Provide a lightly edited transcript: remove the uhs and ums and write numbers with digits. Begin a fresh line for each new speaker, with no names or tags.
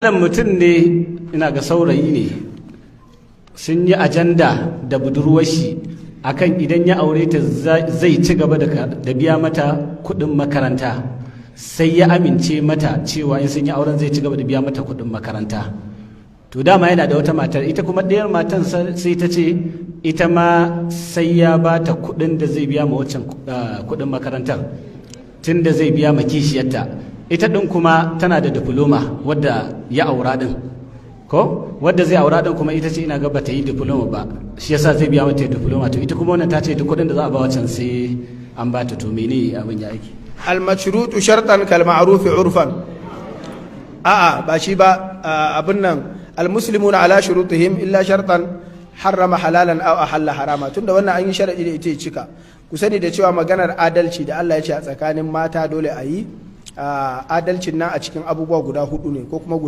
Wannan mutum ne ina ga saurayi ne sun yi ajanda da budurwar shi akan idan ya aure ta zai ci gaba da biya mata kuɗin makaranta, sai ya amince mata cewa in sun yi auren zai ci gaba da biya mata kuɗin makaranta. To dama yana da wata matar, ita kuma ɗayar matan sai ta ce ita ma sai ya ba ta kuɗin da zai biya ma waccan kuɗin makarantar tun da zai biya ma kishiyarta. Ita ɗin kuma tana da diploma wadda ya aura ɗin, ko wadda zai aura ɗin kuma ita ce ina ga bata yi diploma ba, shi yasa zai biya mata diploma. To ita kuma wannan ta ce duk kuɗin da za a ba wancan sai an ba ta. To mene abin ya aiki?
Al-mashrutu shartan kal ma'ruf urfan. A'a ba shi ba, abin nan al-muslimuna ala shurutihim illa shartan harrama halalan aw ahalla harama. Tunda wannan an yi sharadi da ita cika, ku sani da cewa maganar adalci da Allah ya ce a tsakanin mata dole a yi adalcin nan a cikin abubuwa guda hudu ne ko kuma